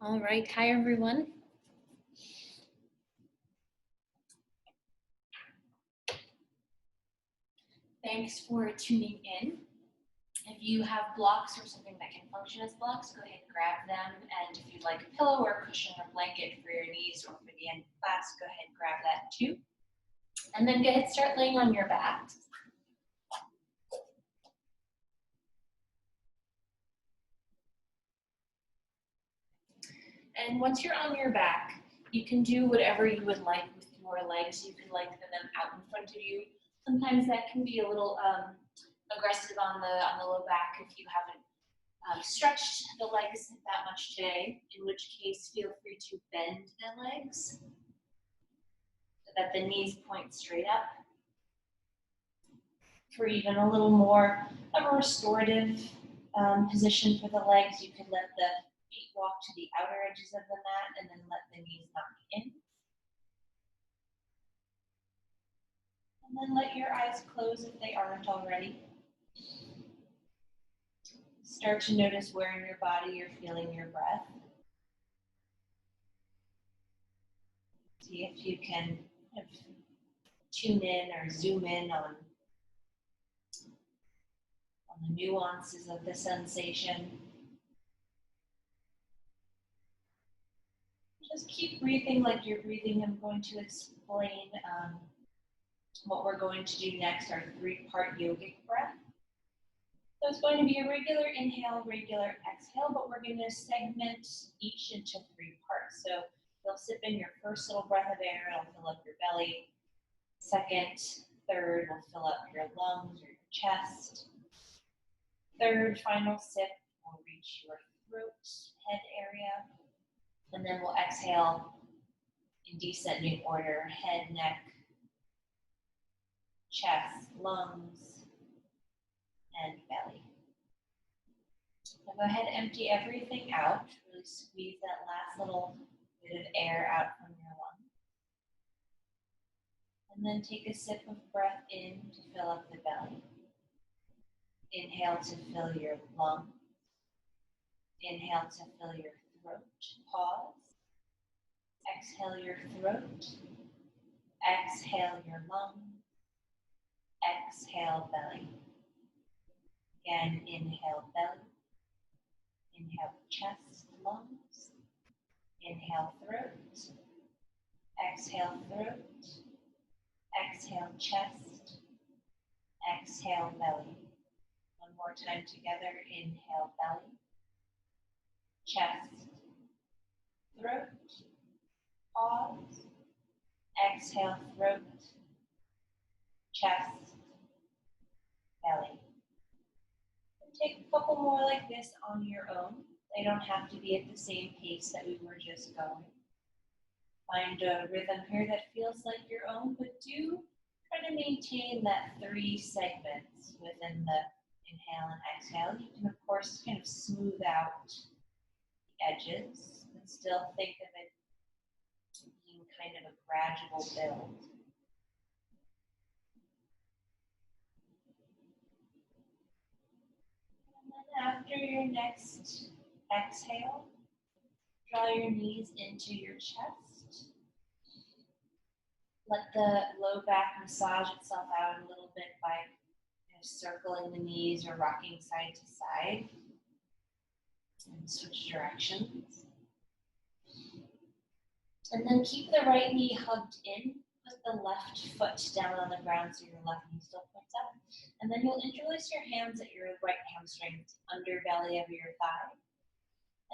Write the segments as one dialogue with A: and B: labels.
A: All right, hi everyone. Thanks for tuning in. If you have blocks or something that can function as blocks, go ahead and grab them. And if you'd like a pillow or a cushion or blanket for your knees or for the end of class, go ahead and grab that too. And then go ahead and start laying on your back. And once you're on your back, you can do whatever you would like with your legs. You can lengthen them out in front of you. Sometimes that can be a little aggressive on the low back if you haven't stretched the legs that much today, in which case feel free to bend the legs so that the knees point straight up. For even a little more of a restorative position for the legs, you could let the feet walk to the outer edges of the mat and then let the knees knock in. And then let your eyes close if they aren't already. Start to notice where in your body you're feeling your breath. See if you can kind of tune in or zoom in on the nuances of the sensation. Just keep breathing like you're breathing. I'm going to explain what we're going to do next, our three-part yogic breath. So it's going to be a regular inhale, regular exhale, but we're going to segment each into three parts. So you'll sip in your first little breath of air, it'll fill up your belly. Second, third will fill up your lungs or your chest. Third, final sip will reach your throat, head area. And then we'll exhale in descending order, head, neck, chest, lungs, and belly. So go ahead and empty everything out. Really squeeze that last little bit of air out from your lungs. And then take a sip of breath in to fill up the belly. Inhale to fill your lungs. Inhale to fill your throat. Pause. Exhale your throat. Exhale your lungs. Exhale belly. Again, inhale belly. Inhale chest, lungs. Inhale throat. Exhale throat. Exhale chest. Exhale belly. One more time together. Inhale belly. Chest. Throat. Pause. Exhale throat. Chest. Belly. Take a couple more like this on your own. They don't have to be at the same pace that we were just going. Find a rhythm here that feels like your own, but do try to maintain that 3 segments within the inhale and exhale. You can, of course, kind of smooth out the edges, but still think of it being kind of a gradual build. After your next exhale, draw your knees into your chest. Let the low back massage itself out a little bit by circling the knees or rocking side to side. And switch directions. And then keep the right knee hugged in. Put the left foot down on the ground so your left knee still points up. And then you'll interlace your hands at your right hamstring, underbelly of your thigh.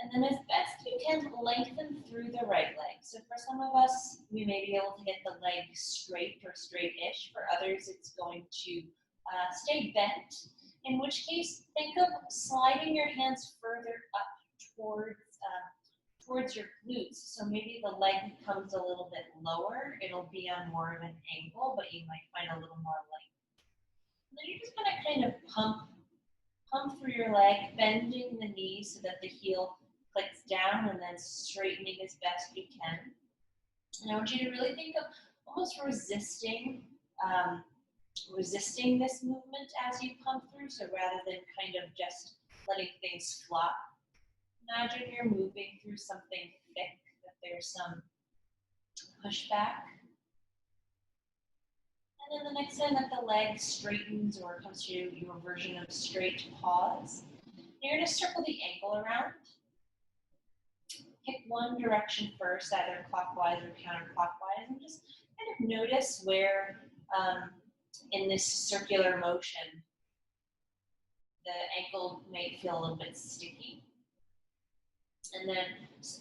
A: And then as best you can, lengthen through the right leg. So for some of us, we may be able to get the leg straight or straight-ish. For others, it's going to stay bent. In which case, think of sliding your hands further up towards your glutes. So maybe the leg comes a little bit lower. It'll be on more of an angle, but you might find a little more length. And then you're just going to kind of pump through your leg, bending the knee so that the heel clicks down and then straightening as best you can. And I want you to really think of almost resisting this movement as you pump through. So rather than kind of just letting things flop, Imagine you're moving through something thick, that there's some pushback. And then the next time that the leg straightens or comes to your version of straight, pause. You're going to circle the ankle around. Pick one direction first, either clockwise or counterclockwise, and just kind of notice where in this circular motion the ankle may feel a little bit sticky. And then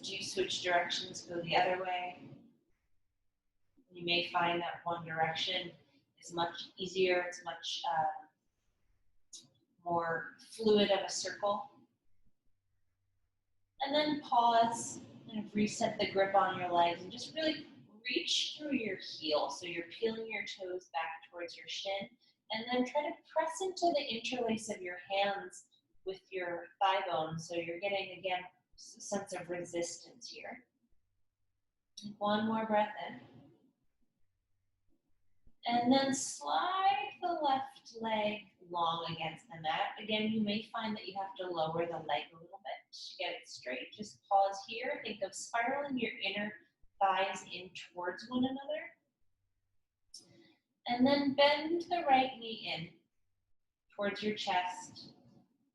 A: do you switch directions, go the other way. You may find that one direction is much easier, it's much more fluid of a circle. And then pause, kind of reset the grip on your legs and just really reach through your heel. So you're peeling your toes back towards your shin, and then try to press into the interlace of your hands with your thigh bone. So you're getting, again, a sense of resistance here. One more breath in. And then slide the left leg long against the mat. Again, you may find that you have to lower the leg a little bit to get it straight. Just pause here. Think of spiraling your inner thighs in towards one another. And then bend the right knee in towards your chest.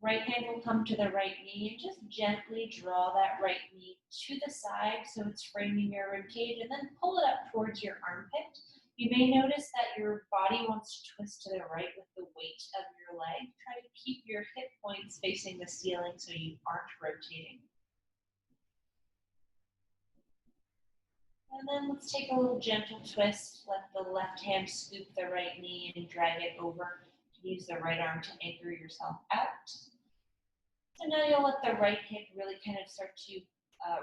A: Right hand will come to the right knee, and just gently draw that right knee to the side so it's framing your rib cage, and then pull it up towards your armpit. You may notice that your body wants to twist to the right with the weight of your leg. Try to keep your hip points facing the ceiling so you aren't rotating. And then let's take a little gentle twist. Let the left hand scoop the right knee and drag it over. Use the right arm to anchor yourself out. So now you'll let the right hip really kind of start to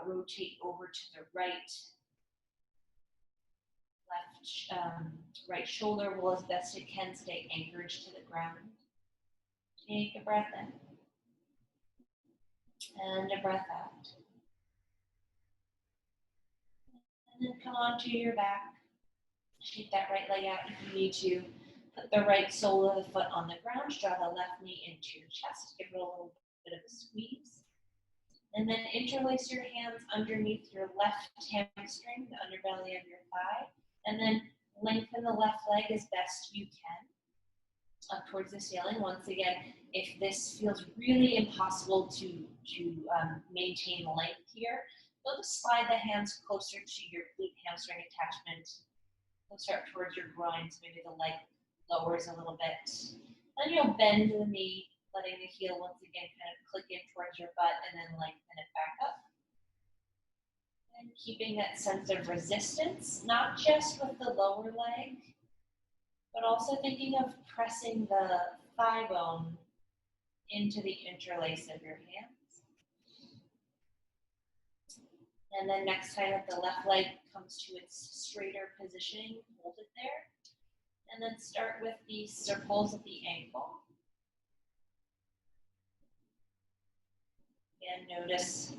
A: rotate over to the right. Right shoulder will, as best it can, stay anchored to the ground. Take a breath in. And a breath out. And then come onto your back. Shake that right leg out if you need to. Put the right sole of the foot on the ground. Draw the left knee into your chest. Give it a little bit of a squeeze. And then interlace your hands underneath your left hamstring, the underbelly of your thigh. And then lengthen the left leg as best you can up towards the ceiling. Once again, if this feels really impossible to maintain length here, you'll just slide the hands closer to your glute hamstring attachment, closer up towards your groin, so maybe the leg lowers a little bit. Then you'll bend the knee, letting the heel once again kind of click in towards your butt, and then lengthen it back up. And keeping that sense of resistance, not just with the lower leg, but also thinking of pressing the thigh bone into the interlace of your hands. And then next time that the left leg comes to its straighter positioning, hold it there. And then start with the circles at the ankle. And notice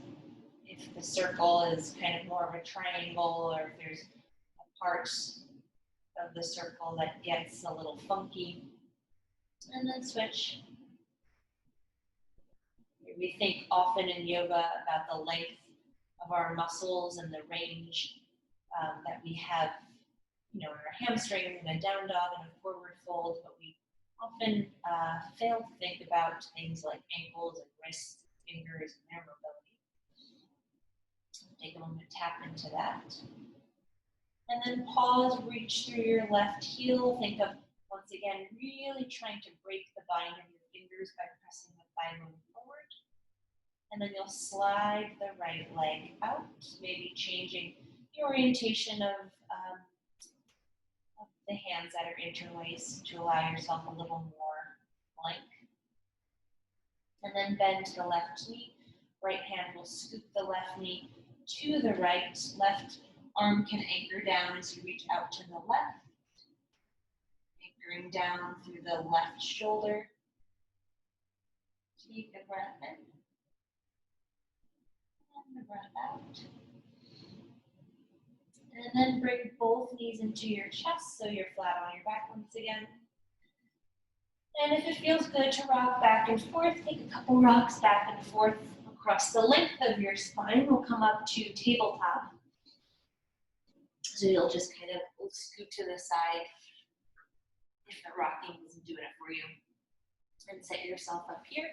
A: if the circle is kind of more of a triangle, or if there's a part of the circle that gets a little funky. And then switch. We think often in yoga about the length of our muscles and the range that we have, in our hamstring and a down dog and a forward fold, but we often fail to think about things like ankles and wrists, fingers, and their mobility. Take a moment to tap into that. And then pause, reach through your left heel. Think of, once again, really trying to break the bind of your fingers by pressing the thigh bone forward. And then you'll slide the right leg out, maybe changing the orientation of the hands that are interlaced to allow yourself a little more length. And then bend the left knee. Right hand will scoop the left knee to the right. Left arm can anchor down as you reach out to the left. Anchoring down through the left shoulder. Take a breath in. And a breath out. And then bring both knees into your chest so you're flat on your back once again. And if it feels good to rock back and forth, take a couple rocks back and forth across the length of your spine. We'll come up to tabletop. So you'll just kind of scoot to the side if the rocking isn't doing it for you. And set yourself up here.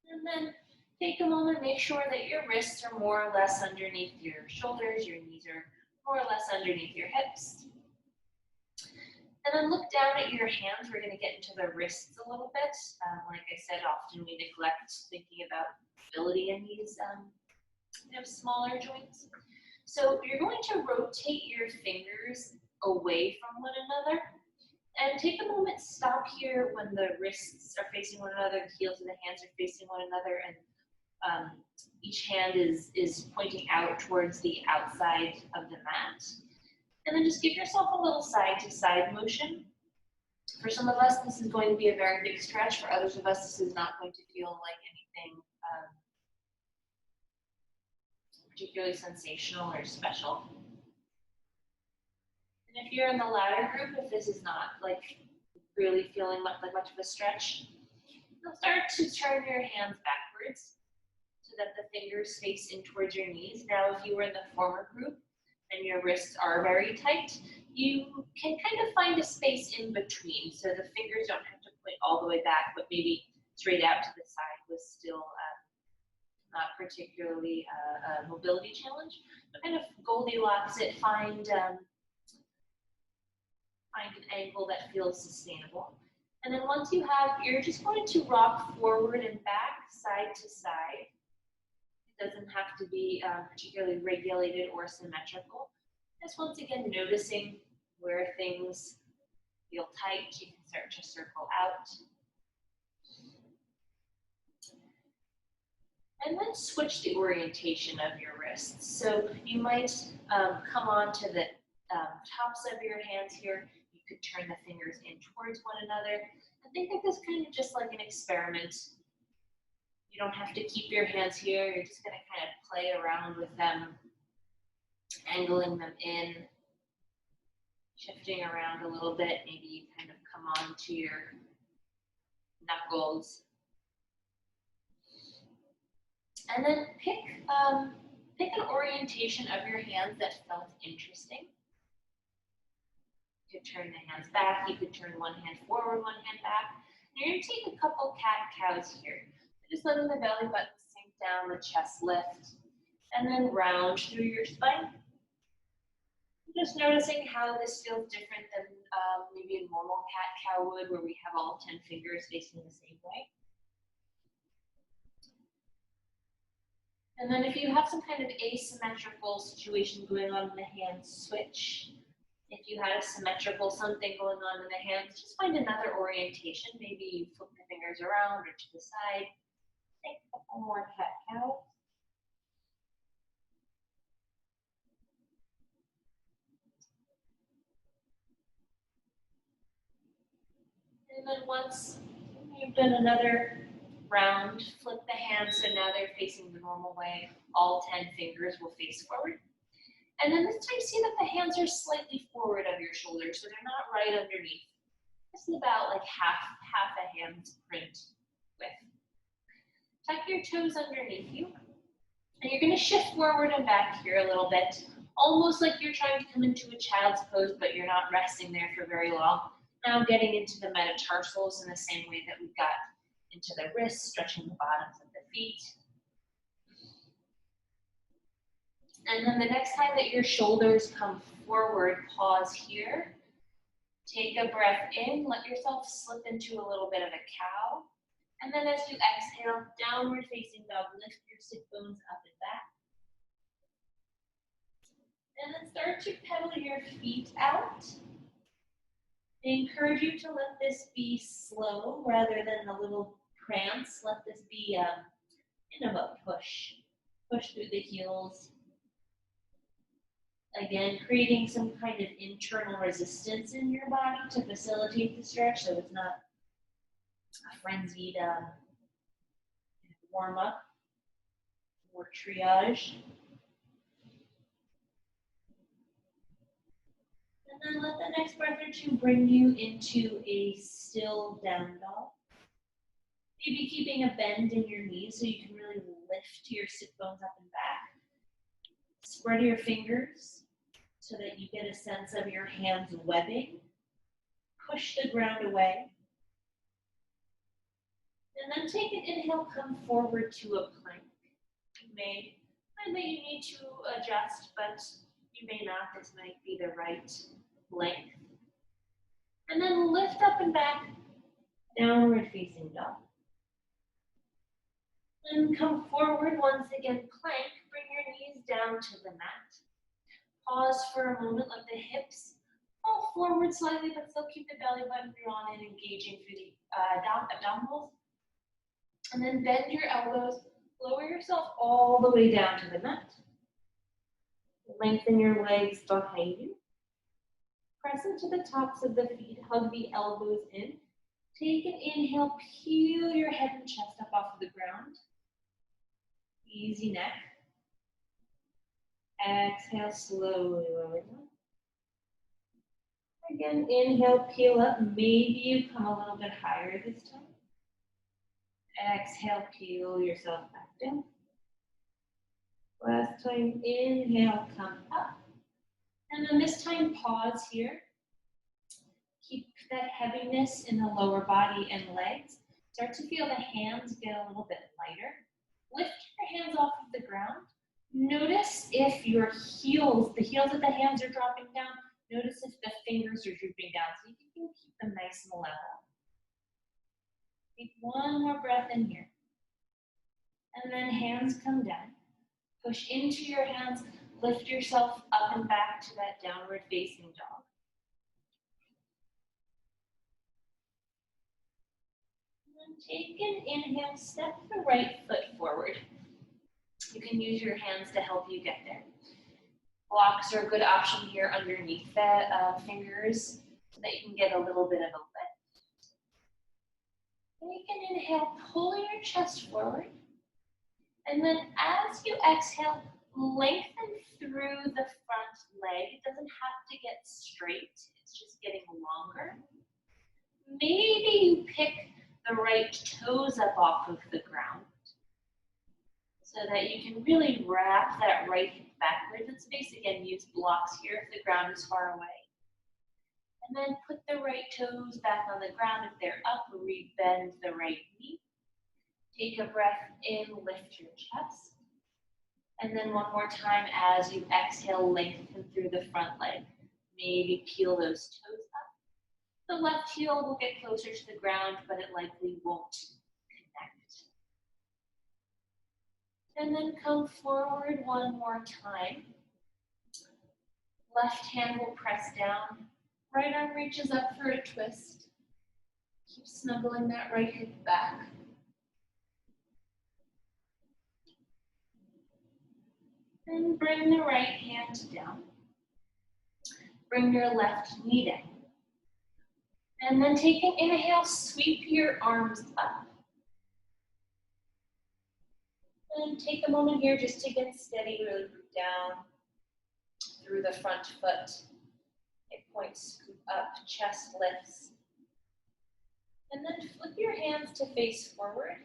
A: And then take a moment, make sure that your wrists are more or less underneath your shoulders, your knees are more or less underneath your hips. And then look down at your hands. We're going to get into the wrists a little bit. Like I said, often we neglect thinking about mobility in these smaller joints. So you're going to rotate your fingers away from one another. And take a moment, stop here when the wrists are facing one another, the heels of the hands are facing one another, and each hand is pointing out towards the outside of the mat. And then just give yourself a little side-to-side motion. For some of us, this is going to be a very big stretch. For others of us, this is not going to feel like anything particularly sensational or special. And if you're in the latter group, if this is not like really feeling much of a stretch, you'll start to turn your hands backwards so that the fingers face in towards your knees. Now, if you were in the former group and your wrists are very tight, you can kind of find a space in between. So the fingers don't have to point all the way back, but maybe straight out to the side was still not particularly a mobility challenge. But kind of Goldilocks it, find an angle that feels sustainable. And then once you have, you're just going to rock forward and back, side to side. It doesn't have to be particularly regulated or symmetrical. Just once again, noticing where things feel tight, you can start to circle out. And then switch the orientation of your wrists. So you might come onto the tops of your hands here. You could turn the fingers in towards one another. I think of this kind of just like an experiment. You don't have to keep your hands here. You're just going to kind of play around with them, angling them in, shifting around a little bit. Maybe you kind of come on to your knuckles. And then pick an orientation of your hands that felt interesting. You could turn the hands back. You could turn one hand forward, one hand back. And you're going to take a couple cat-cows here. Just letting the belly button sink down, the chest lift, and then round through your spine. Just noticing how this feels different than maybe a normal cat-cow would, where we have all 10 fingers facing the same way. And then if you have some kind of asymmetrical situation going on in the hands, switch. If you had a symmetrical something going on in the hands, just find another orientation. Maybe you flip the fingers around or to the side. Take a couple more cat-cows. And then once you've done another round, flip the hands so now they're facing the normal way. All 10 fingers will face forward. And then this time see that the hands are slightly forward of your shoulders, so they're not right underneath. This is about like half a hand's print width. Tuck your toes underneath you. And you're going to shift forward and back here a little bit, almost like you're trying to come into a child's pose, but you're not resting there for very long. Now getting into the metatarsals in the same way that we got into the wrists, stretching the bottoms of the feet. And then the next time that your shoulders come forward, pause here. Take a breath in, let yourself slip into a little bit of a cow. And then as you exhale, downward facing dog, lift your sit bones up and back. And then start to pedal your feet out. I encourage you to let this be slow rather than a little prance. Let this be in a push. Push through the heels. Again, creating some kind of internal resistance in your body to facilitate the stretch so it's not a frenzied warm up or triage. And then let the next breath or two bring you into a still down dog. Maybe keeping a bend in your knees so you can really lift your sit bones up and back. Spread your fingers so that you get a sense of your hands webbing. Push the ground away. And then take an inhale, come forward to a plank. You may find that you need to adjust, but you may not. This might be the right length. And then lift up and back, downward facing dog. And come forward once again, plank. Bring your knees down to the mat. Pause for a moment, let the hips fall forward slightly, but still keep the belly button drawn and engaging through the abdominals. And then bend your elbows, lower yourself all the way down to the mat. Lengthen your legs behind you. Press into the tops of the feet, hug the elbows in. Take an inhale, peel your head and chest up off of the ground. Easy neck. Exhale, slowly lower down. Again, inhale, peel up. Maybe you come a little bit higher this time. Exhale, peel yourself back down. Last time, inhale, come up. And then this time, pause here. Keep that heaviness in the lower body and legs. Start to feel the hands get a little bit lighter. Lift your hands off of the ground. Notice if your heels, the heels of the hands are dropping down. Notice if the fingers are drooping down so you can keep them nice and level. Take one more breath in here. And then hands come down. Push into your hands. Lift yourself up and back to that downward facing dog. And take an inhale, step the right foot forward. You can use your hands to help you get there. Blocks are a good option here underneath the fingers so that you can get a little bit of a lift. Take an inhale, pull your chest forward. And then as you exhale, lengthen through the front leg. It doesn't have to get straight. It's just getting longer. Maybe you pick the right toes up off of the ground so that you can really wrap that right hip backwards. In space, again, use blocks here if the ground is far away. And then put the right toes back on the ground. If they're up, re-bend the right knee. Take a breath in, lift your chest. And then one more time as you exhale, lengthen through the front leg. Maybe peel those toes up. The left heel will get closer to the ground, but it likely won't connect. And then come forward one more time. Left hand will press down. Right arm reaches up for a twist. Keep snuggling that right hip back. And bring the right hand down. Bring your left knee down. And then take an inhale, sweep your arms up. And take a moment here just to get steady, really root down through the front foot. Hip points scoop up, chest lifts. And then flip your hands to face forward.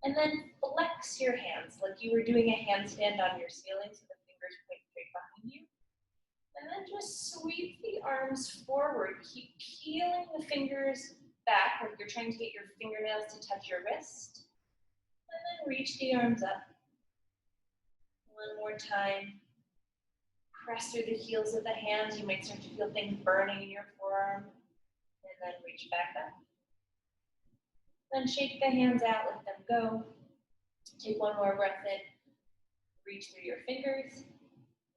A: And then flex your hands like you were doing a handstand on your ceiling so the fingers point straight behind you. And then just sweep the arms forward. Keep peeling the fingers back like you're trying to get your fingernails to touch your wrist. And then reach the arms up. One more time. Press through the heels of the hands. You might start to feel things burning in your forearm. And then reach back up. Then shake the hands out, let them go. Take one more breath in. Reach through your fingers.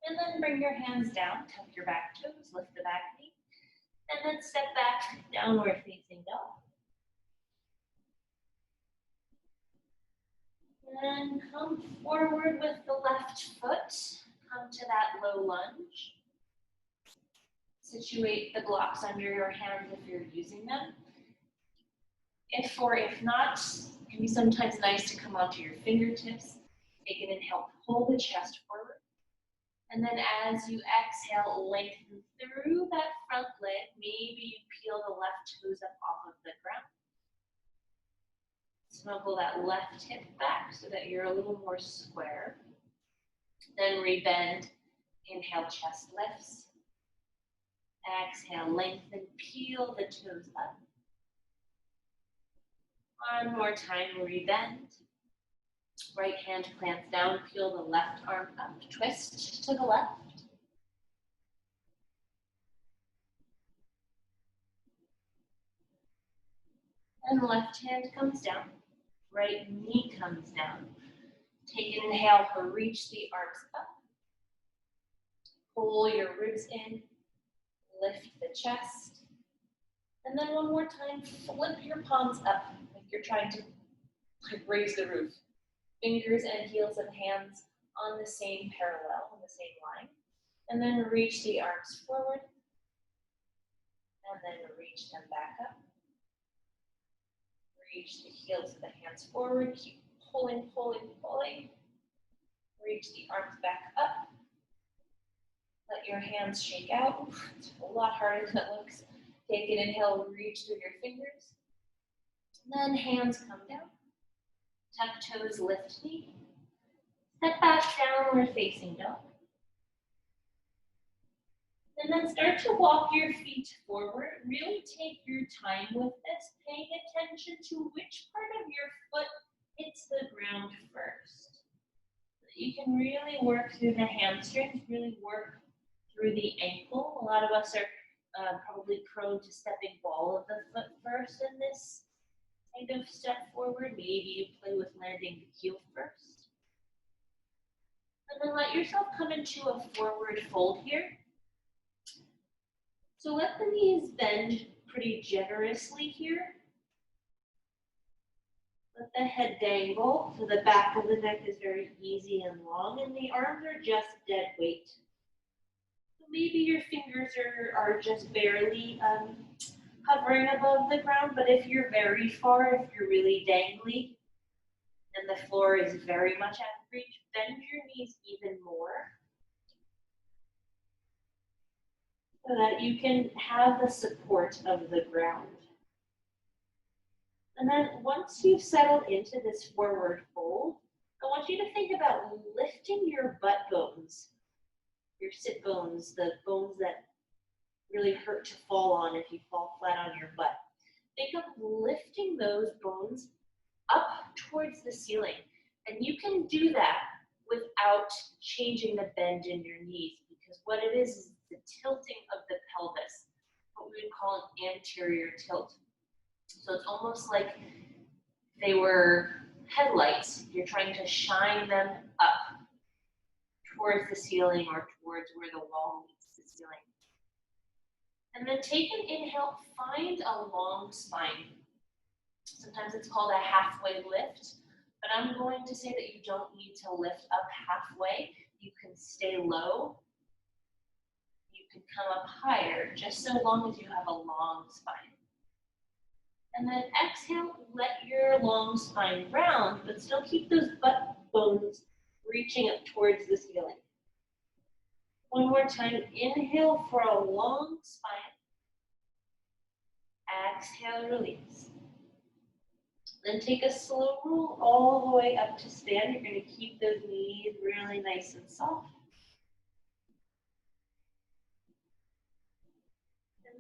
A: And then bring your hands down. Tuck your back toes, lift the back knee. And then step back, downward facing dog. And come forward with the left foot. Come to that low lunge. Situate the blocks under your hands if you're using them. If not, it can be sometimes nice to come onto your fingertips. Take an inhale, pull the chest forward. And then as you exhale, lengthen through that front leg. Maybe you peel the left toes up off of the ground. Snuggle that left hip back so that you're a little more square. Then rebend. Inhale, chest lifts. Exhale, lengthen, peel the toes up. One more time, rebend. Right hand plants down, peel the left arm up, twist to the left. And left hand comes down, right knee comes down. Take an inhale to reach the arms up. Pull your ribs in, lift the chest. And then one more time, flip your palms up like you're trying to raise the roof. Fingers and heels of hands on the same parallel, on the same line. And then reach the arms forward. And then reach them back up. Reach the heels of the hands forward. Keep pulling, pulling, pulling. Reach the arms back up. Let your hands shake out. It's a lot harder than it looks. Take an inhale, reach through your fingers. Then hands come down. Tuck toes, lift knee. Step back, downward facing dog. And then start to walk your feet forward. Really take your time with this, paying attention to which part of your foot hits the ground first. You can really work through the hamstrings, really work through the ankle. A lot of us are probably prone to stepping ball of the foot first in this kind of step forward. Maybe you play with landing the heel first. And then let yourself come into a forward fold here. So let the knees bend pretty generously here. Let the head dangle so the back of the neck is very easy and long, and the arms are just dead weight. So maybe your fingers are just barely hovering above the ground, but if you're very far, if you're really dangly, and the floor is very much out of reach, bend your knees even more so that you can have the support of the ground. And then once you've settled into this forward fold, I want you to think about lifting your butt bones, your sit bones, the bones that really hurt to fall on if you fall flat on your butt. Think of lifting those bones up towards the ceiling. And you can do that without changing the bend in your knees, because what it is the tilting of the pelvis, what we would call an anterior tilt. So it's almost like they were headlights. You're trying to shine them up towards the ceiling or towards where the wall meets the ceiling. And then take an inhale, find a long spine. Sometimes it's called a halfway lift, but I'm going to say that you don't need to lift up halfway. You can stay low. You can come up higher, just so long as you have a long spine. And then exhale, let your long spine round, but still keep those butt bones reaching up towards the ceiling. One more time, inhale for a long spine. Exhale, release. Then take a slow roll all the way up to stand. You're going to keep those knees really nice and soft.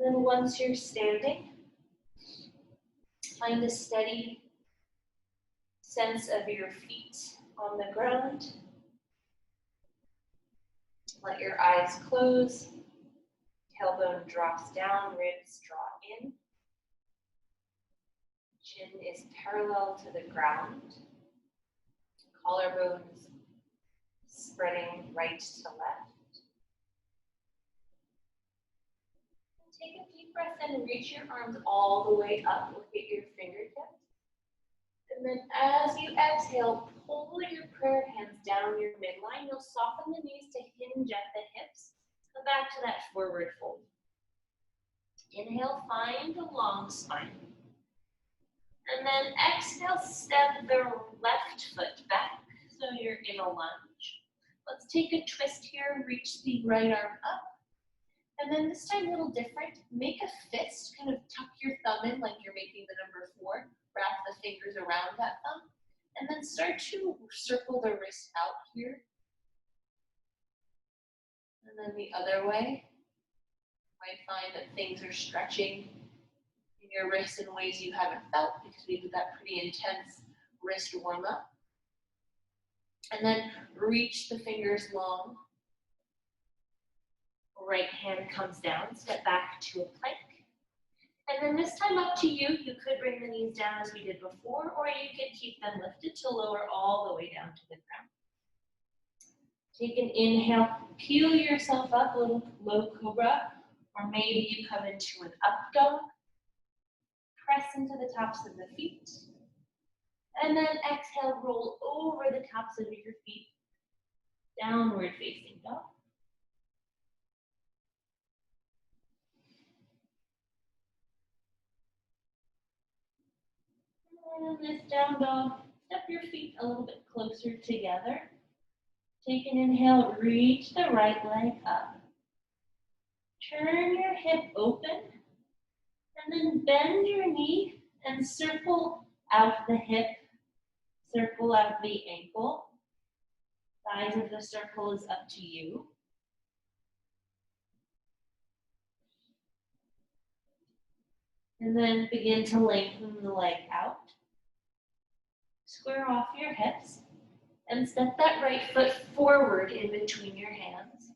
A: And then once you're standing, find a steady sense of your feet on the ground. Let your eyes close. Tailbone drops down, ribs draw in. Chin is parallel to the ground. Collarbones spreading right to left. Take a deep breath and reach your arms all the way up. Look at your fingertips. And then as you exhale, pull your prayer hands down your midline. You'll soften the knees to hinge at the hips. Come back to that forward fold. Inhale, find a long spine. And then exhale, step the left foot back so you're in a lunge. Let's take a twist here, reach the right arm up. And then this time a little different. Make a fist, kind of tuck your thumb in like you're making the number 4.
B: Wrap the fingers around that thumb, and then start to circle the wrist out here. And then the other way. You might find that things are stretching in your wrists in ways you haven't felt because we did that pretty intense wrist warm up. And then reach the fingers long. Right hand comes down, step back to a plank. And then this time up to you, you could bring the knees down as we did before, or you can keep them lifted to lower all the way down to the ground. Take an inhale, peel yourself up, a little low cobra, or maybe you come into an up dog. Press into the tops of the feet. And then exhale, roll over the tops of your feet, downward facing dog. And this down dog, step your feet a little bit closer together. Take an inhale, reach the right leg up. Turn your hip open, and then bend your knee and circle out the hip, circle out the ankle. Size of the circle is up to you. And then begin to lengthen the leg out. Square off your hips and step that right foot forward in between your hands.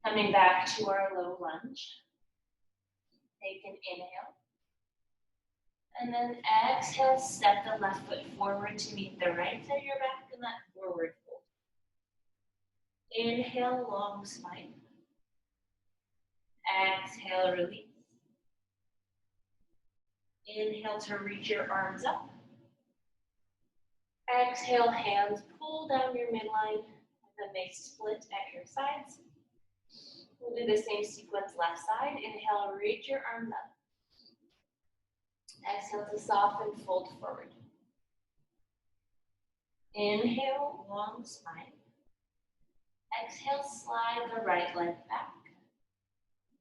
B: Coming back to our low lunge. Take an inhale. And then exhale, step the left foot forward to meet the right side of your back in that forward fold. Inhale, long spine. Exhale, release. Inhale to reach your arms up. Exhale, hands pull down your midline, and then they split at your sides. We'll do the same sequence left side. Inhale, reach your arms up. Exhale to soften, fold forward. Inhale, long spine. Exhale, slide the right leg back.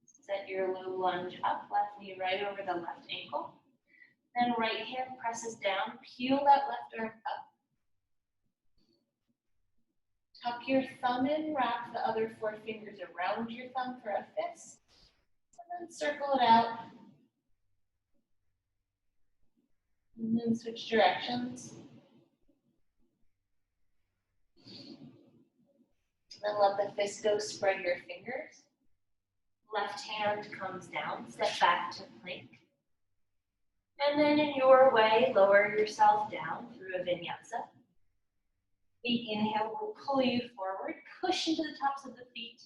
B: Set your low lunge up, left knee right over the left ankle. Then right hand presses down, peel that left arm up. Tuck your thumb in, wrap the other 4 fingers around your thumb for a fist. And then circle it out. And then switch directions. Then let the fist go, spread your fingers. Left hand comes down, step back to plank. And then in your way, lower yourself down through a vinyasa. The inhale will pull you forward, push into the tops of the feet.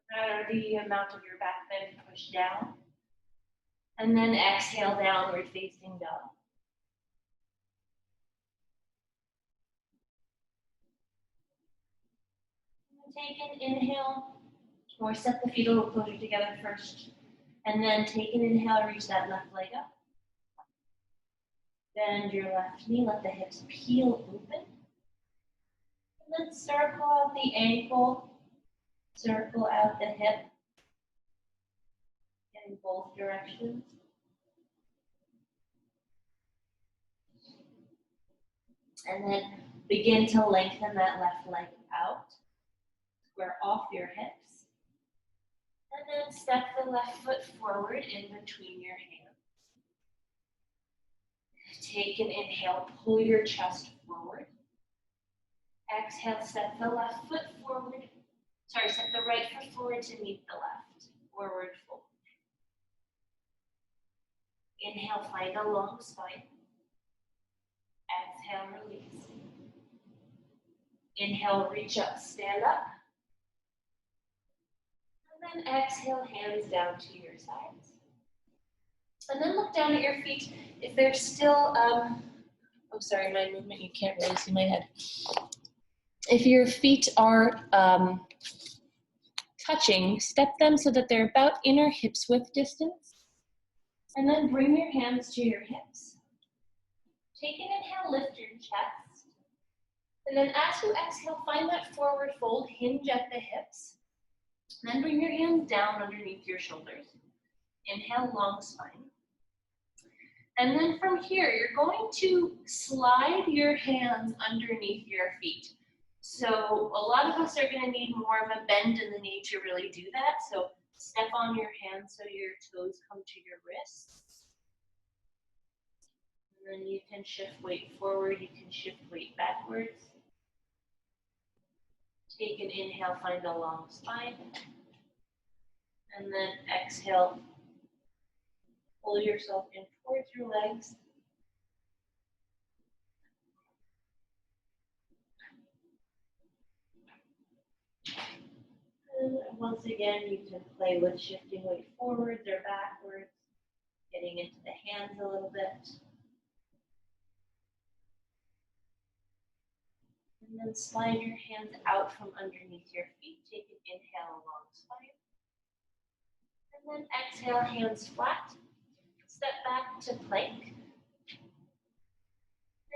B: No matter the amount of your back bend, push down. And then exhale, downward facing dog. Take an inhale, or step the feet a little closer together first. And then take an inhale, reach that left leg up. Bend your left knee, let the hips peel open. And then circle out the ankle, circle out the hip in both directions. And then begin to lengthen that left leg out. Square off your hips. And then step the left foot forward in between your hands. Take an inhale, pull your chest forward. Exhale, step the left foot forward. Step the right foot forward to meet the left. Forward fold. Inhale, find a long spine. Exhale, release. Inhale, reach up, stand up. And then exhale, hands down to your sides. And then look down at your feet. If they're still, oh sorry, my movement, you can't really see my head. If your feet are touching, step them so that they're about inner hips width distance. And then bring your hands to your hips. Take an inhale, lift your chest. And then as you exhale, find that forward fold, hinge at the hips. And then bring your hands down underneath your shoulders. Inhale, long spine. And then from here, you're going to slide your hands underneath your feet. So a lot of us are going to need more of a bend in the knee to really do that. So step on your hands so your toes come to your wrists. And then you can shift weight forward, you can shift weight backwards. Take an inhale, find a long spine. And then exhale, pull yourself in towards your legs. And once again, you can play with shifting weight forwards or backwards, getting into the hands a little bit. And then slide your hands out from underneath your feet. Take an inhale, long spine. And then exhale, hands flat. Step back to plank.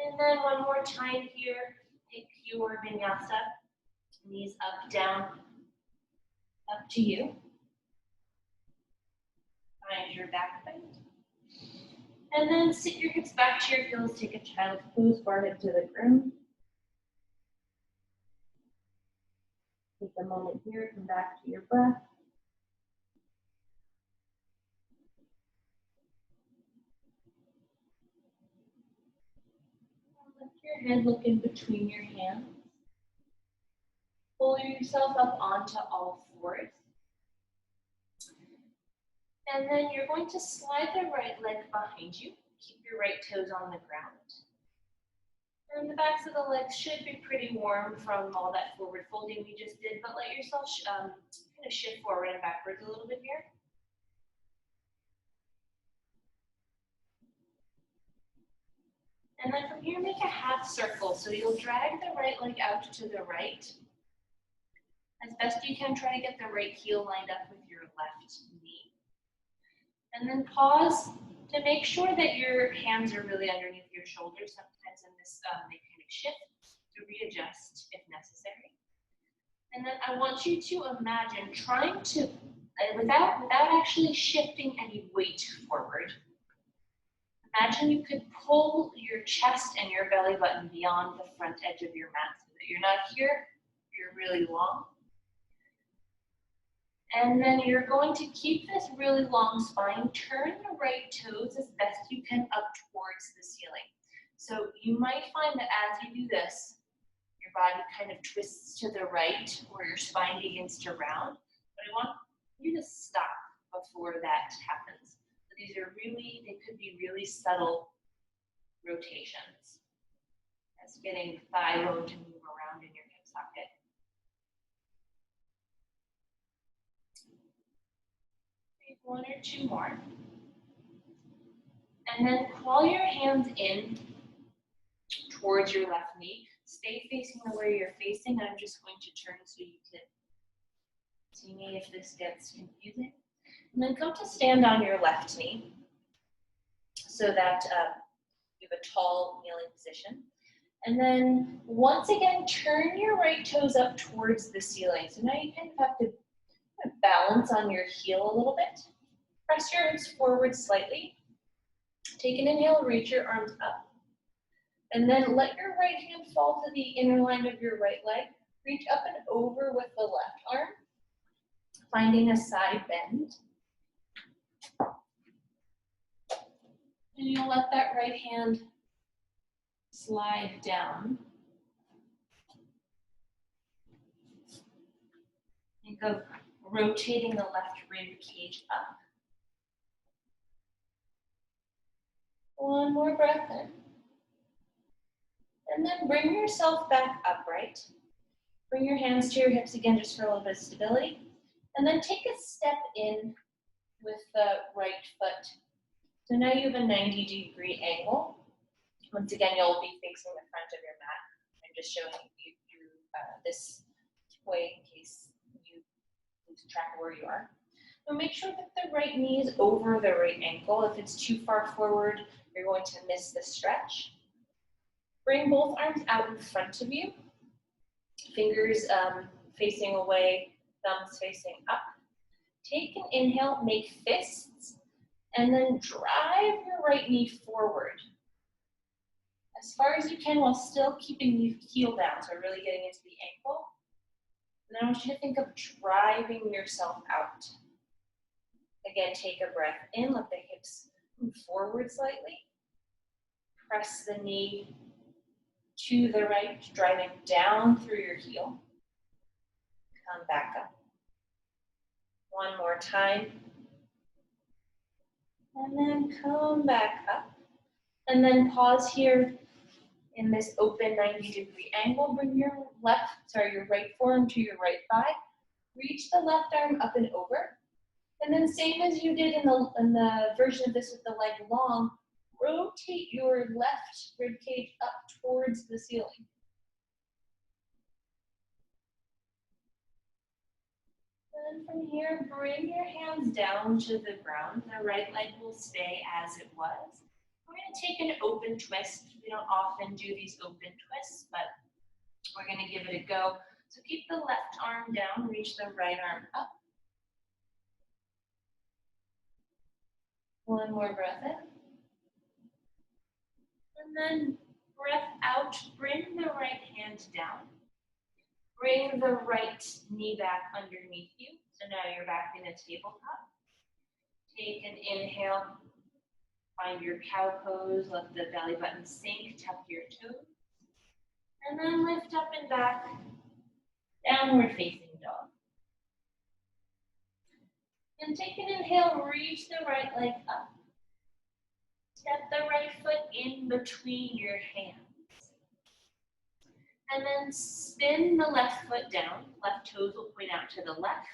B: And then one more time here, pick your vinyasa. Knees up, down, up to you. Find your back bend. And then sit your hips back to your heels. Take a child's pose, forehead to the ground. Take a moment here, come back to your breath. Lift your head, look in between your hands. Pull yourself up onto all fours. And then you're going to slide the right leg behind you. Keep your right toes on the ground. And the backs of the legs should be pretty warm from all that forward folding we just did, but let yourself kind of shift forward and backwards a little bit here. And then from here, make a half circle. So you'll drag the right leg out to the right. As best you can, try to get the right heel lined up with your left knee. And then pause to make sure that your hands are really underneath your shoulders. Sometimes in this, they kind of shift to readjust if necessary. And then I want you to imagine trying to, without actually shifting any weight forward, imagine you could pull your chest and your belly button beyond the front edge of your mat so that you're not here, you're really long. And then you're going to keep this really long spine. Turn the right toes as best you can up towards the ceiling. So you might find that as you do this, your body kind of twists to the right or your spine begins to round. But I want you to stop before that happens. So these are really, they could be really subtle rotations. That's getting thigh bone to move around in your hip socket. One or two more. And then crawl your hands in towards your left knee. Stay facing the way you're facing. I'm just going to turn so you can see me if this gets confusing. And then come to stand on your left knee so that you have a tall kneeling position. And then once again, turn your right toes up towards the ceiling. So now you kind of have to balance on your heel a little bit. Press your hips forward slightly. Take an inhale, reach your arms up. And then let your right hand fall to the inner line of your right leg. Reach up and over with the left arm, finding a side bend. And you'll let that right hand slide down. Think of rotating the left rib cage up. One more breath in. And then bring yourself back upright. Bring your hands to your hips again just for a little bit of stability. And then take a step in with the right foot. So now you have a 90-degree angle. Once again, you'll be facing the front of your mat. I'm just showing you this way in case you lose track of where you are. So make sure that the right knee is over the right ankle. If it's too far forward, you're going to miss the stretch. Bring both arms out in front of you. Fingers facing away, thumbs facing up. Take an inhale, make fists,
A: And then drive your right knee forward as far as you can while still keeping the heel down, so really getting into the ankle. And I want you to think of driving yourself out. Again, take a breath in, let the hips move forward slightly. Press the knee to the right, driving down through your heel. Come back up. One more time. And then come back up. And then pause here in this open 90-degree angle. Bring your right forearm to your right thigh. Reach the left arm up and over. And then same as you did in the version of this with the leg long, rotate your left rib cage up towards the ceiling. And from here, bring your hands down to the ground. The right leg will stay as it was. We're going to take an open twist. We don't often do these open twists, but we're going to give it a go. So keep the left arm down, reach the right arm up. One more breath in. And then breath out, bring the right hand down. Bring the right knee back underneath you. So now you're back in a tabletop. Take an inhale. Find your cow pose. Let the belly button sink. Tuck your toes. And then lift up and back. Downward facing dog. And take an inhale. Reach the right leg up. Step the right foot in between your hands. And then spin the left foot down. Left toes will point out to the left.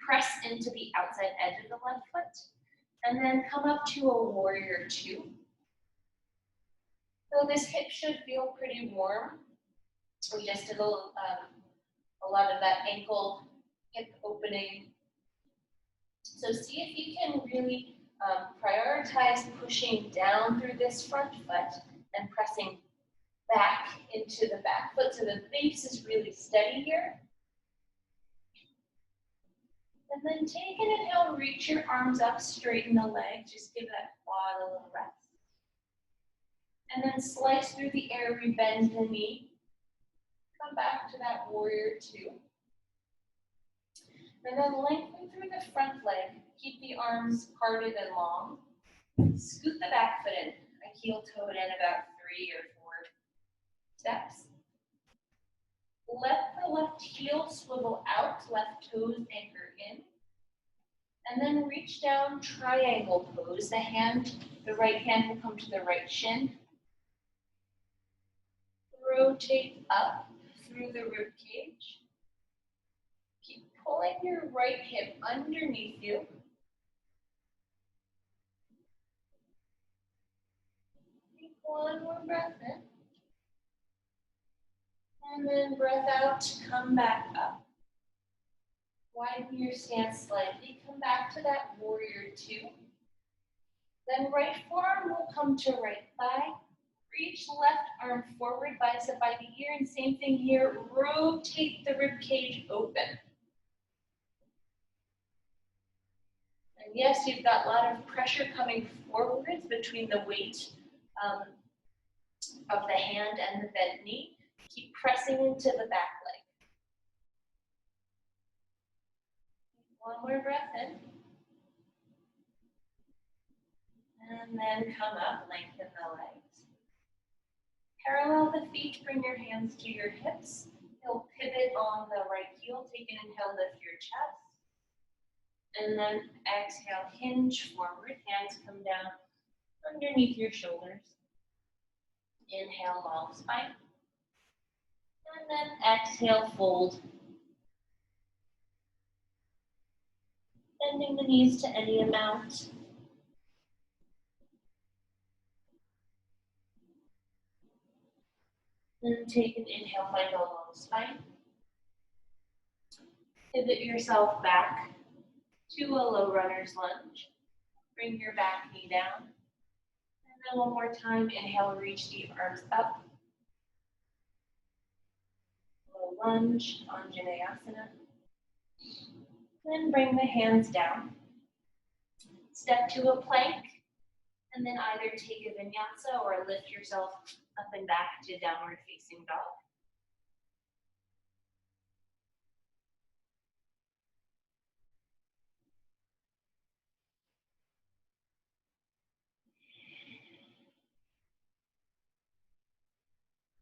A: Press into the outside edge of the left foot. And then come up to a warrior two. So this hip should feel pretty warm. We just did a lot of that ankle hip opening. So see if you can really prioritize pushing down through this front foot and pressing back into the back foot so the base is really steady here. And then take an inhale, reach your arms up, straighten the legs, just give that quad a little rest. And then slice through the air, rebend the knee. Come back to that warrior two. And then lengthen through the front leg, keep the arms parted and long. Scoot the back foot in, a heel toe in about 3 or 4 steps. Let the left heel swivel out, left toes anchor in. And then reach down, triangle pose. The right hand will come to the right shin. Rotate up through the rib cage. Keep pulling your right hip underneath you. Take one more breath in. And then breath out, come back up. Widen your stance slightly, come back to that warrior two. Then right forearm will come to right thigh. Reach left arm forward, bicep by the ear, and same thing here, rotate the rib cage open. And yes, you've got a lot of pressure coming forwards between the weight of the hand and the bent knee. Keep pressing into the back leg. One more breath in. And then come up, lengthen the legs. Parallel the feet, bring your hands to your hips. You'll pivot on the right heel. Take an inhale, lift your chest. And then exhale, hinge forward. Hands come down underneath your shoulders. Inhale, long spine. And then exhale, fold. Bending the knees to any amount. And take an inhale, find a long spine. Pivot yourself back to a low runner's lunge. Bring your back knee down. And then one more time, inhale, reach the arms up. Low lunge, Anjaneyasana. Then bring the hands down.
B: Step to a plank, and then either take a vinyasa or lift yourself up and back to downward facing dog.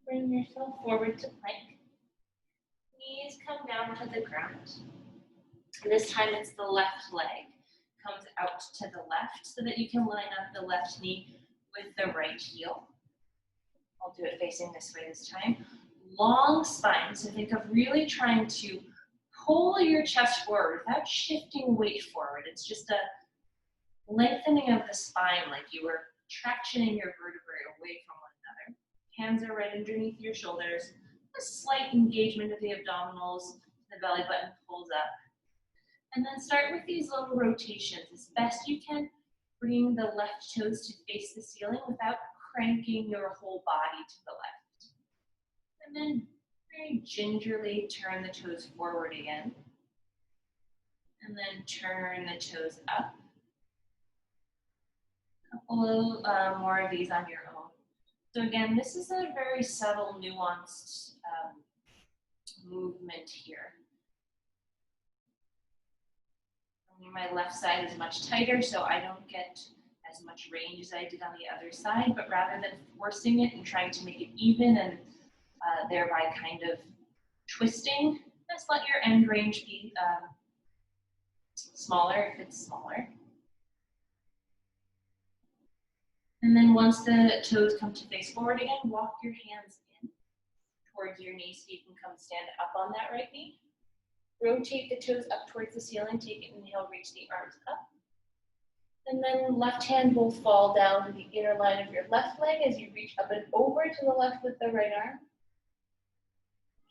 B: Bring yourself forward to plank. Knees come down to the ground. This time it's the left leg comes out to the left so that you can line up the left knee with the right heel. I'll do it facing this way this time. Long spine, so think of really trying to pull your chest forward without shifting weight forward. It's just a lengthening of the spine, like you were tractioning your vertebrae away from one another. Hands are right underneath your shoulders. A slight engagement of the abdominals. The belly button pulls up. And then start with these little rotations. As best you can, bring the left toes to face the ceiling without cranking your whole body to the left. And then very gingerly turn the toes forward again. And then turn the toes up. A couple more of these on your own. So again, this is a very subtle, nuanced movement here. My left side is much tighter, so I don't get as much range as I did on the other side, but rather than forcing it and trying to make it even and thereby kind of twisting, just let your end range be smaller if it's smaller. And then once the toes come to face forward again, walk your hands in towards your knee so you can come stand up on that right knee. Rotate the toes up towards the ceiling, take an inhale, reach the arms up. And then left hand will fall down to the inner line of your left leg as you reach up and over to the left with the right arm.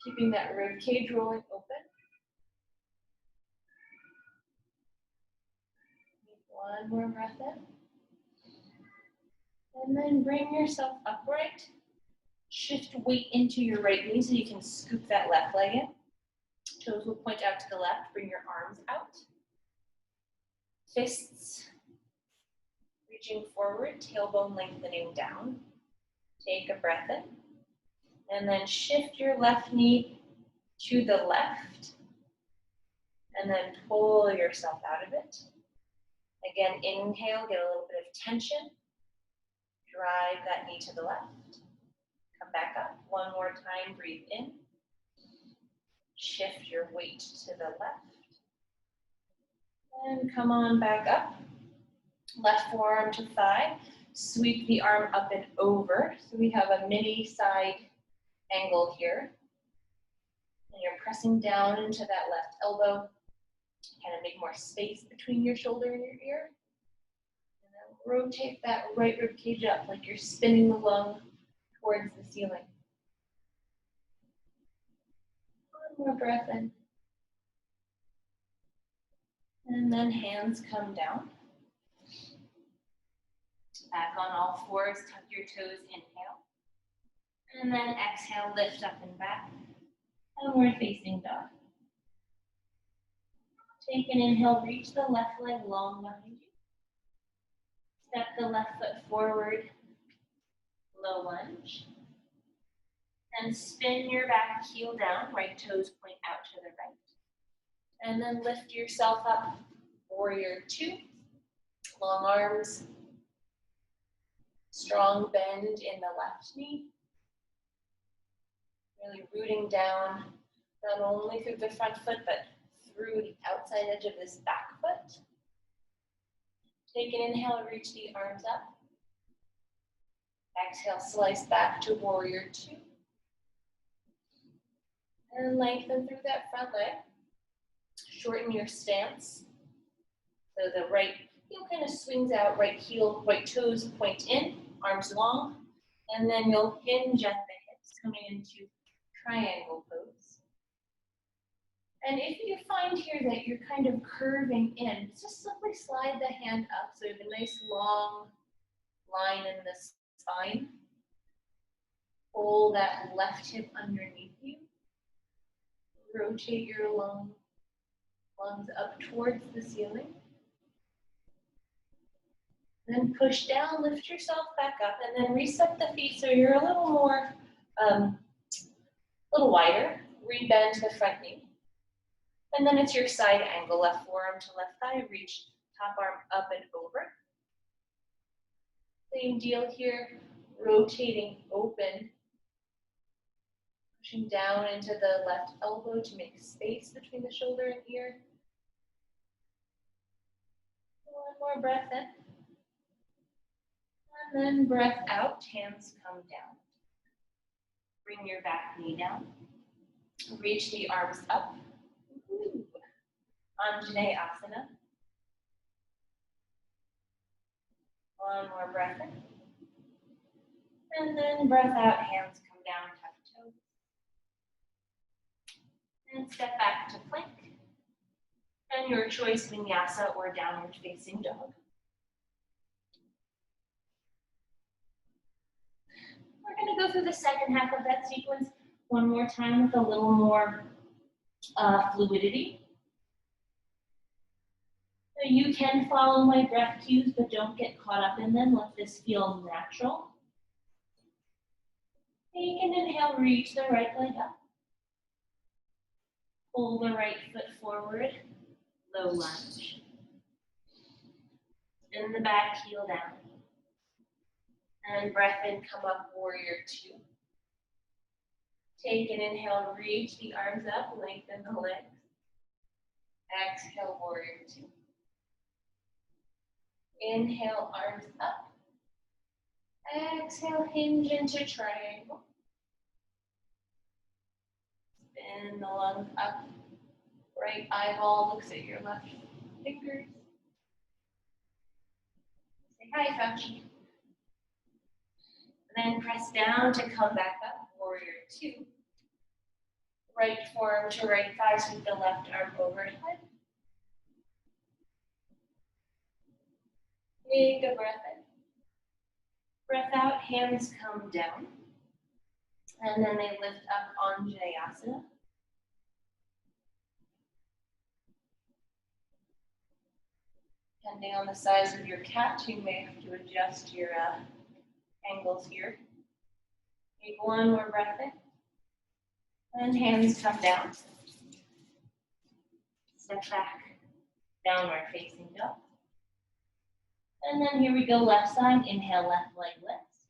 B: Keeping that rib cage rolling open. One more breath in. And then bring yourself upright. Shift weight into your right knee so you can scoop that left leg in. Toes will point out to the left. Bring your arms out. Fists reaching forward, tailbone lengthening down. Take a breath in. And then shift your left knee to the left. And then pull yourself out of it. Again, inhale, get a little bit of tension. Drive that knee to the left. Come back up. One more time, breathe in. Shift your weight to the left. And come on back up. Left forearm to thigh. Sweep the arm up and over. So we have a mini side angle here. And you're pressing down into that left elbow. Kind of make more space between your shoulder and your ear. And then rotate that right rib cage up like you're spinning the lung towards the ceiling. One more breath in. And then hands come down. Back on all fours, tuck your toes, inhale. And then exhale, lift up and back. Downward facing dog. Take an inhale, reach the left leg long behind you. Step the left foot forward, low lunge. And spin your back heel down, right toes point out to the right. And then lift yourself up, warrior two. Long arms, strong bend in the left knee. Really rooting down, not only through the front foot, but through the outside edge of this back foot. Take an inhale, reach the arms up. Exhale, slice back to warrior two. And lengthen through that front leg. Shorten your stance. So the right heel kind of swings out, right heel, right toes point in, arms long. And then you'll hinge at the hips, coming into triangle pose. And if you find here that you're kind of curving in, just simply slide the hand up so you have a nice long line in the spine. Pull that left hip underneath you. Rotate your lungs up towards the ceiling. Then push down, lift yourself back up, and then reset the feet so you're a little more, little wider. Rebend the front knee. And then it's your side angle, left forearm to left thigh, reach top arm up and over. Same deal here, rotating open, pushing down into the left elbow to make space between the shoulder and ear. One more breath in. And then breath out, hands come down. Bring your back knee down. Reach the arms up. Ooh. Asana. One more breath in. And then breath out, hands come down, tuck toes. And step back to plank. And your choice, vinyasa or downward facing dog. We're going to go through the second half of that sequence one more time with a little more fluidity. So you can follow my breath cues, but don't get caught up in them. Let this feel natural. Take an inhale, reach the right leg up. Pull the right foot forward, low lunge. In the back, heel down. And breath in, come up, warrior two. Take an inhale, reach the arms up, lengthen the legs. Exhale, warrior two. Inhale, arms up. Exhale, hinge into triangle. Spin the lungs up. Right eyeball looks at your left fingers. Say hi, Fauci. Then press down to come back up, warrior two. Right forearm to right thigh, sweep the left arm overhead. Take a breath in. Breath out, hands come down. And then they lift up Anjaneyasana. Depending on the size of your cat, you may have to adjust your angles here. Take one more breath in. And hands come down. Step back, downward facing dog. And then here we go, left side. Inhale, left leg lifts.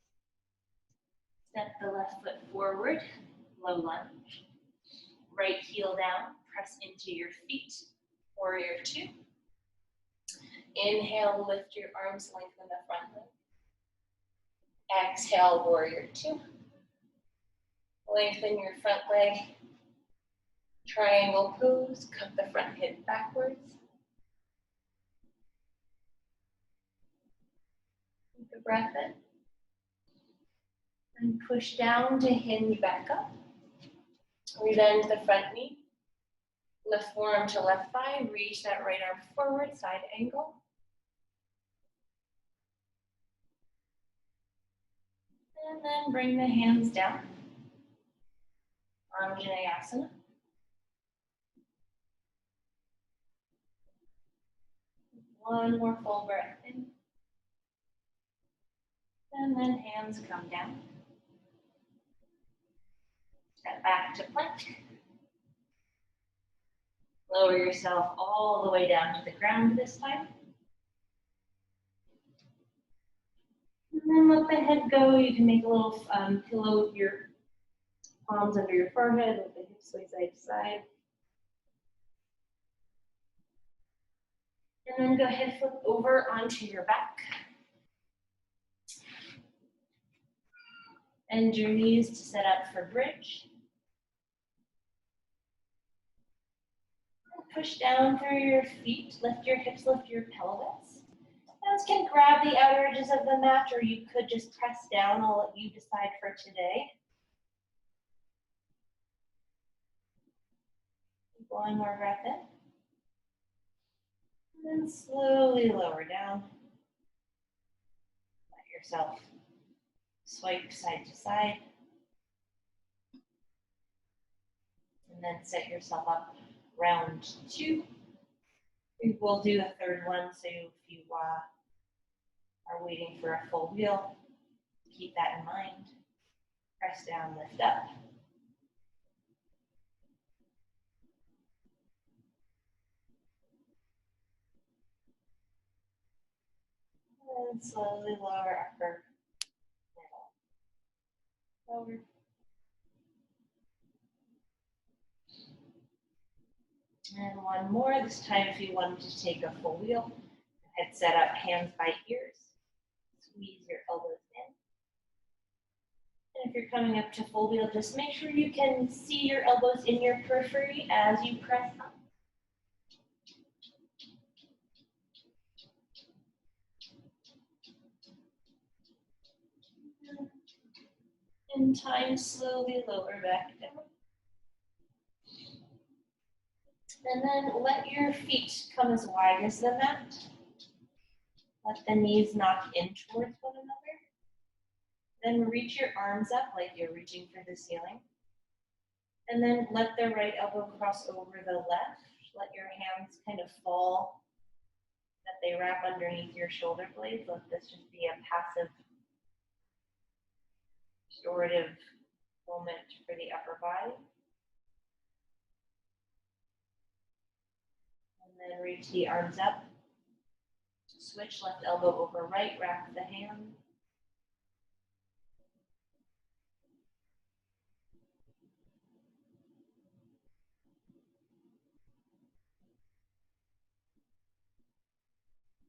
B: Step the left foot forward, low lunge. Right heel down, press into your feet, warrior two. Inhale, lift your arms, lengthen the front leg. Exhale, warrior two. Lengthen your front leg. Triangle pose, cut the front hip backwards. Take a breath in. And push down to hinge back up. Rebend the front knee. Left forearm to left thigh. Reach that right arm forward, side angle. And then bring the hands down. Anjaneyasana. One more full breath in. And then hands come down. Step back to plank. Lower yourself all the way down to the ground this time. And then let the head go. You can make a little pillow with your palms under your forehead, let the hips sway side to side. And then go ahead, flip over onto your back. Bend your knees to set up for bridge. Push down through your feet, lift your hips, lift your pelvis. Hands can grab the outer edges of the mat, or you could just press down. I'll let you decide for today. One more breath in. And then slowly lower down. Let yourself swipe side to side. And then set yourself up. Round two. We will do a third one, so if you
A: are waiting for a full wheel, keep that in mind. Press down, lift up. And slowly lower upper, middle, lower. And one more, this time if you wanted to take a full wheel, head set up, hands by ears. Squeeze your elbows in. And if you're coming up to full wheel, just make sure you can see your elbows in your periphery as you press up. In time, slowly lower back down. And then let your feet come as wide as the mat. Let the knees knock in towards one another. Then reach your arms up like you're reaching for the ceiling. And then let the right elbow cross over the left. Let your hands kind of fall, that they wrap underneath your shoulder blades. Let this just be a passive, restorative moment for the upper body. And then reach the arms up. Switch left elbow over right, wrap the hand.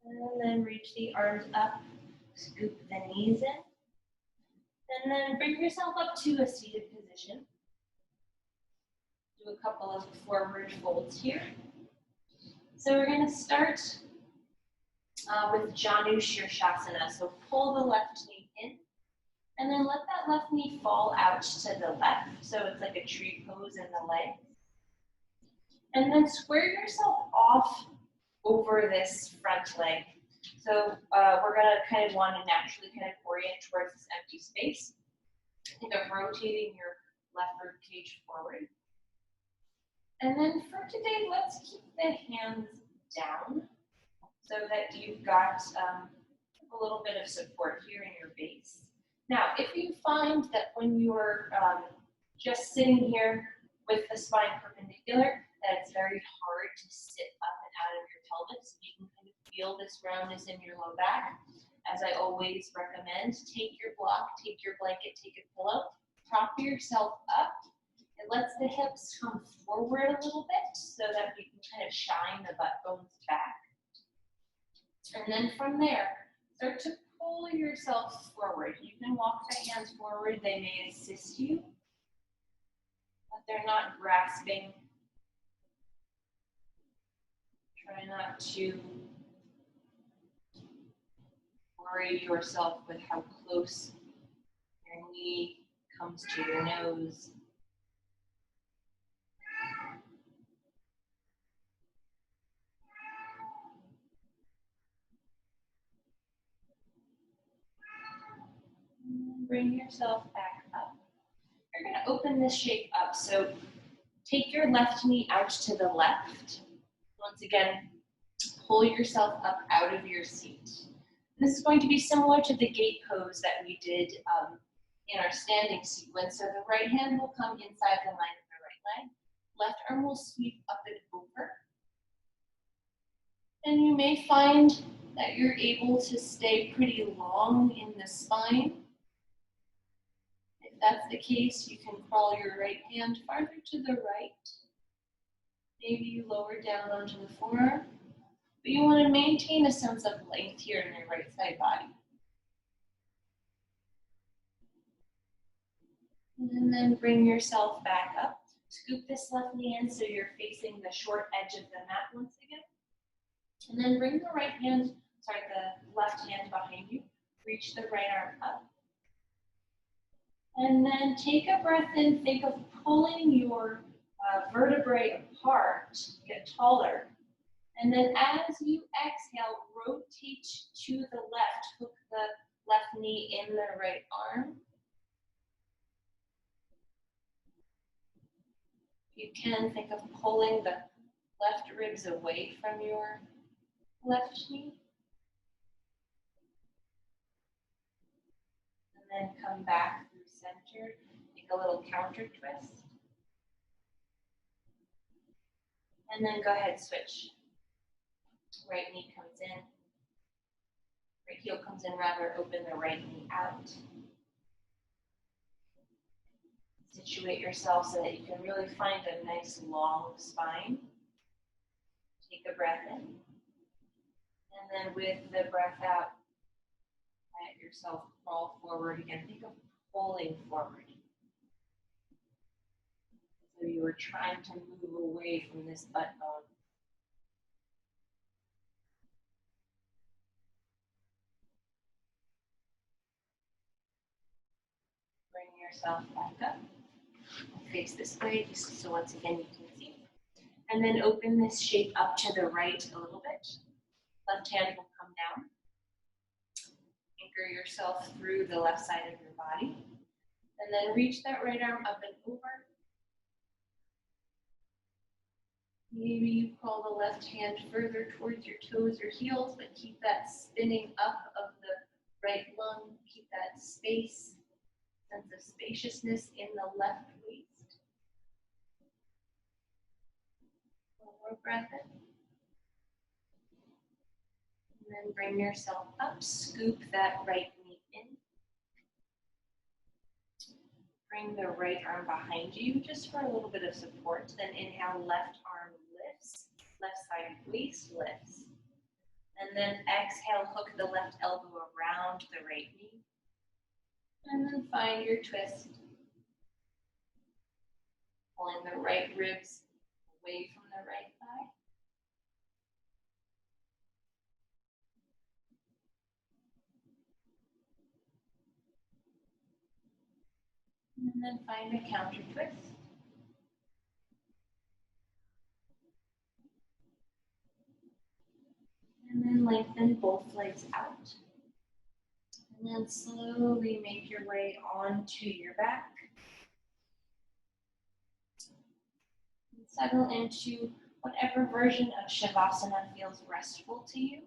A: And then reach the arms up, scoop the knees in. And then bring yourself up to a seated position. Do a couple of forward folds here. So we're going to start with Janu Shirshasana. So pull the left knee in, and then let that left knee fall out to the left. So it's like a tree pose in the legs. And then square yourself off over this front leg. So we're going to kind of want to naturally kind of orient towards this empty space. Think of rotating your left rib cage forward. And then for today, let's keep the hands down so that you've got a little bit of support here in your base. Now, if you find that when you're just sitting here with the spine perpendicular, that it's very hard to sit up and out of your pelvis, you can kind of feel this roundness in your low back. As I always recommend, take your block, take your blanket, take a pillow, prop yourself up. It lets the hips come forward a little bit so that you can kind of shine the butt bones back. And then from there, start to pull yourself forward. You can walk the hands forward. They may assist you, but they're not grasping. Try not to worry yourself with how close your knee comes to your nose. Bring yourself back up. You're going to open this shape up. So take your left knee out to the left. Once again, pull yourself up out of your seat. This is going to be similar to the gate pose that we did in our standing sequence. So the right hand will come inside the line of the right leg. Left arm will sweep up and over. And you may find that you're able to stay pretty long in the spine. If that's the case, you can crawl your right hand farther to the right. Maybe you lower down onto the forearm. But you want to maintain a sense of length here in your right side body. And then bring yourself back up. Scoop this left knee in so you're facing the short edge of the mat once again. And then bring the the left hand behind you. Reach the right arm up. And then take a breath in. Think of pulling your vertebrae apart, get taller. And then as you exhale, rotate to the left. Hook the left knee in the right arm. You can think of pulling the left ribs away from your left knee. then come back through center, make a little counter twist. And then go ahead, switch. Right knee comes in. Right heel comes in, rather open the right knee out. Situate yourself so that you can really find a nice long spine. Take a breath in. And then with the breath out, let yourself crawl forward again. Think of pulling forward. So you were trying to move away from this butt bone. Bring yourself back up. Face this way, just so once again you can see. And then open this shape up to the right a little bit. Left hand will come down. Anchor yourself through the left side of your body. And then reach that right arm up and over. Maybe you crawl the left hand further towards your toes or heels, but keep that spinning up of the right lung. Keep that space, sense of spaciousness in the left waist. One more breath in. And then bring yourself up, scoop that right knee in. Bring the right arm behind you just for a little bit of support. Then inhale, left arm lifts, left side waist lifts. And then exhale, hook the left elbow around the right knee. And then find your twist. Pulling the right ribs away from the right thigh. And then find a counter twist. And then lengthen both legs out. And then slowly make your way onto your back. And settle into whatever version of Shavasana feels restful to you.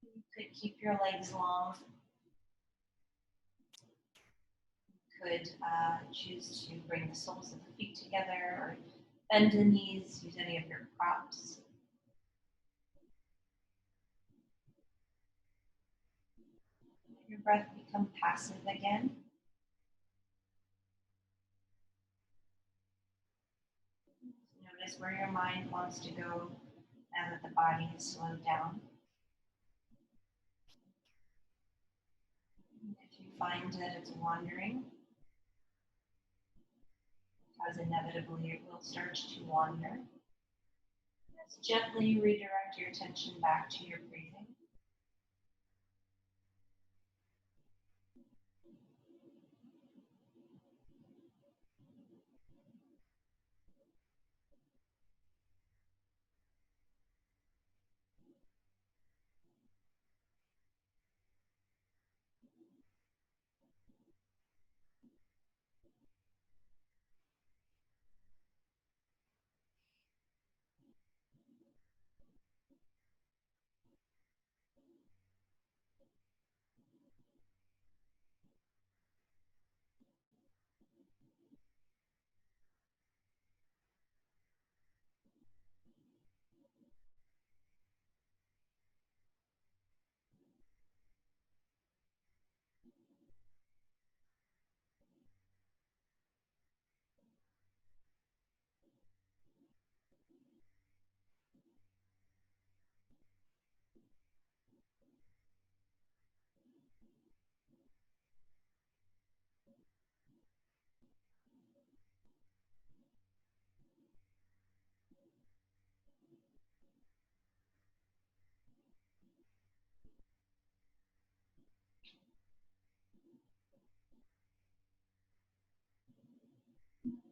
A: You could keep your legs long. You could choose to bring the soles of the feet together or bend the knees, use any of your props. Let your breath become passive again. Notice where your mind wants to go now that the body has slowed down. If you find that it's wandering, because inevitably it will start to wander, just gently redirect your attention back to your breathing.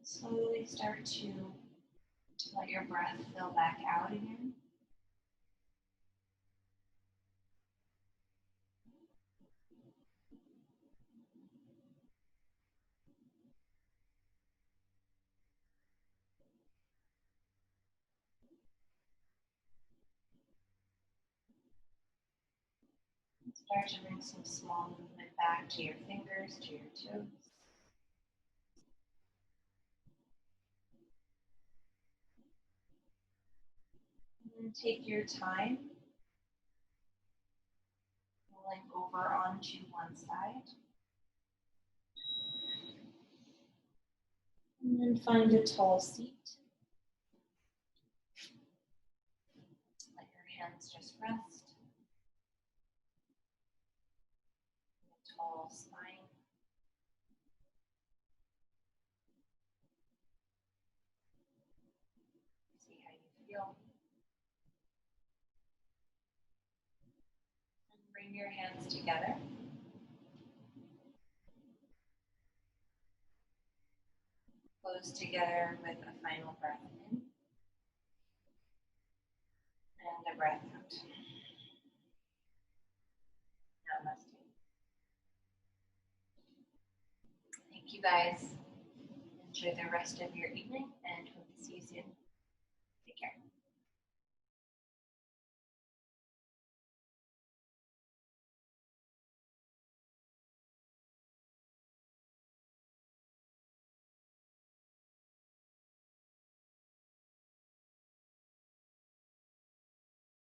A: Slowly start to let your breath fill back out again. Start to bring some small movement back to your fingers, to your toes. And then take your time, rolling over onto one side. And then find a tall seat. Let your hands just rest. A tall spine. See how you feel. And bring your hands together. Close together with a final breath in and a breath out. Namaste. Thank you guys. Enjoy the rest of your evening and hope to see you soon. Take care.